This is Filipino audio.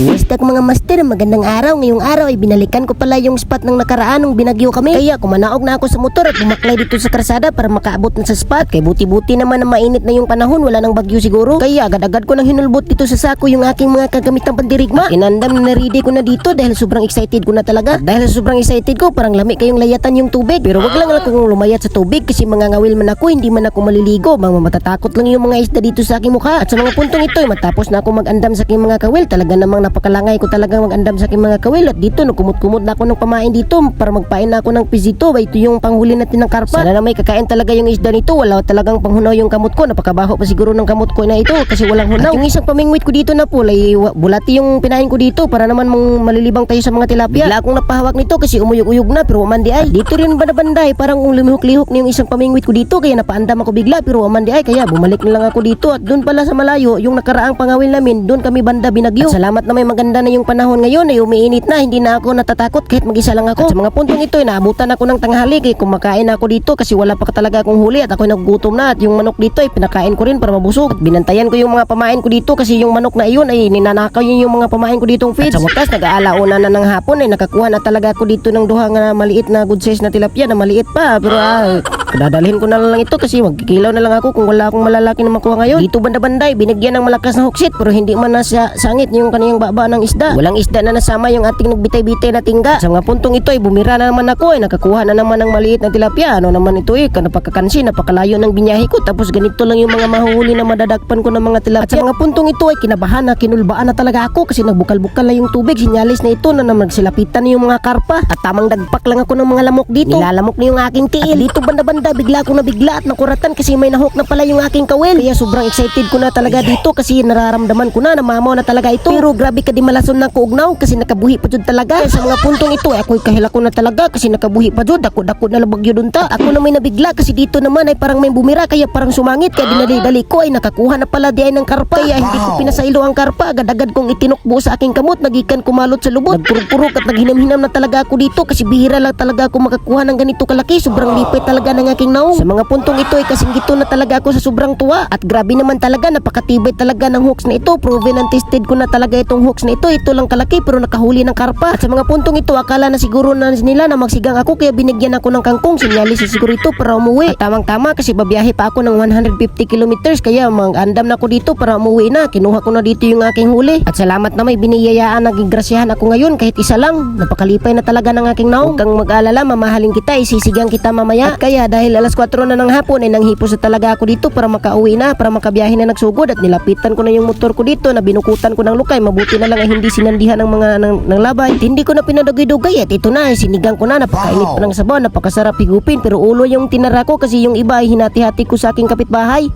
Basta mga master, magandang araw. Ngayong araw ay binalikan ko pala yung spot ng nakaraan nung binagyo kami. Kaya kumanaog na ako sa motor at bumaklay dito sa karsada para makaabot na sa spot. Kaya buti-buti naman na mainit na yung panahon, wala nang bagyo siguro. Kaya agad-agad ko nang hinulbot dito sa sako yung aking mga kagamitang pandirigma. Inandam na ready ko na dito dahil sobrang excited ko na talaga. At dahil sobrang excited ko, parang lami kayong layatan yung tubig. Pero wag lang akong lumayat sa tubig kasi mangangawil man ako, hindi man ako maliligo. Mga matatakot lang yung mga isda dito sa aking mukha. At sa mga puntong ito, matapos na ako mag-andam sa aking mga kawil, talaga namang napakalangay ko talaga mag-andam sa aking mga kawil. At dito, kumot-kumot na ako ng pamain dito para magpain na ako ng pisito. Ito yung panghuli natin ng karpa. Sana na may kakain talaga yung isda nito. Wala talagang panghunaw yung kamot ko. Napakabaho pa siguro ng kamot ko na ito kasi walang hunaw. At yung isang pamingwit ko dito na po, bulati yung pinain ko dito para naman malilibang tayo sa mga tilapia. Bigla akong napahawak nito kasi umuyog-uyog na pero umandi ay. Dito rin banda-banday, parang lumihok-lihok na yung isang pamingwit ko dito kaya napaandam ako bigla pero umandi ay. Kaya bumalik na lang ako dito at doon pala sa malayo, yung nakaraang pangawil namin, doon kami banda binagyo. At salamat na may maganda na yung panahon ngayon ay umiinit na, hindi na ako natatakot kahit mag-isa lang ako. At sa mga puntong ito ay naabutan ako ng tanghali kaya kumakain ako dito kasi wala pa talaga akong huli at ako nagugutom na at yung manok dito ay pinakain ko rin para mabusog. At binantayan ko yung mga pamain ko dito kasi yung manok na iyon ay ninanakaw yun yung mga pamain ko ditong feeds. At sa wakas nag-aalauna na ng hapon ay nakakuha na talaga ako dito ng duha nga maliit na good size na tilapia na maliit pa pero dadalhin ko na lang ito kasi magkikilaw na lang ako kung wala akong malalaki na makuha ngayon. Dito banda-banday binigyan ng malakas na huksit pero hindi man nasa sangit yung kaniyang baba ng isda. Walang isda na nasama yung ating nagbitay-bitay na tingga. Sa mga puntong ito ay bumira na naman ako ay nakakuha na naman ng maliit na tilapia. Ano naman ito napakakansi, napakalayo ng binyahe ko tapos ganito lang yung mga mahuhuli na madadakpan ko ng mga tilapia. At sa mga puntong ito ay kinabahan na, kinulbaan na talaga ako kasi nagbukal-bukal na yung tubig. Sinyalis na ito na magsilapitan na yung mga karpa at tamang dagpak lang ako ng mga lamok dito. Nilalamok na yung aking tiil. At dito banda-banda bigla akong nabigla at nakuratan kasi may nahok na pala yung aking kawil. Kaya sobrang excited ko na talaga dito kasi nararamdaman ko na mamaw na talaga ito. Pero grabe ka di malason na kuugnaw kasi nakabuhi pa jud talaga. Kaya sa mga puntong ito ay ako'y kahila ko na talaga kasi nakabuhi pa jud. Dako-dako na labagyo dun ta. Ako na may nabigla kasi dito naman ay parang may bumira kaya parang sumangit. Kaya dinali-dali ko ay nakakuha na pala di ay ng karpa. Kaya hindi ko pinasailo ang karpa. Agad-agad kong itinukbo sa aking kamot. Nagikan kumalot sa lubot. Nagpuruk-puruk at naghinam-hinam na talaga ako dito kasi bihira lang talaga ako makakuha ng ganito kalaki. Sobrang lipay talaga ng aking naong. Sa mga puntong ito ay kasinggito na talaga ako sa sobrang tuwa. At grabe naman talaga, napakatibay talaga ng hooks na ito. Proven and tested ko na talaga itong hooks na ito. Ito lang kalaki pero nakahuli ng karpa. At sa mga puntong ito, akala na siguro na nila na magsigang ako kaya binigyan ako ng kangkong. Sinyalis sa siguro ito para umuwi. At tamang-tama kasi babiyahe pa ako ng 150 kilometers kaya mag-andam na ako dito para umuwi na. Kinuha ko na dito yung aking huli. At salamat na may biniyayaan, nagigrasyahan ako ngayon kahit isa lang. Napakalipay na talaga ng aking naong. Huwag kang mag-alala, mamahalin kita, isisigang kita mamaya. At kaya dahil alas 4 na ng hapon ay nanghipos na talaga ako dito para makauwi na, para makabiyahe na nagsugod at nilapitan ko na yung motor ko dito na binukutan ko ng lukay. Mabuti na lang ay hindi sinandihan ng mga ng labay. At hindi ko na pinadugay-dugay at ito na, sinigang ko na, napakainit pa ng sabaw, napakasarap higupin pero ulo yung tinara ko kasi yung iba ay hinati-hati ko sa aking kapitbahay.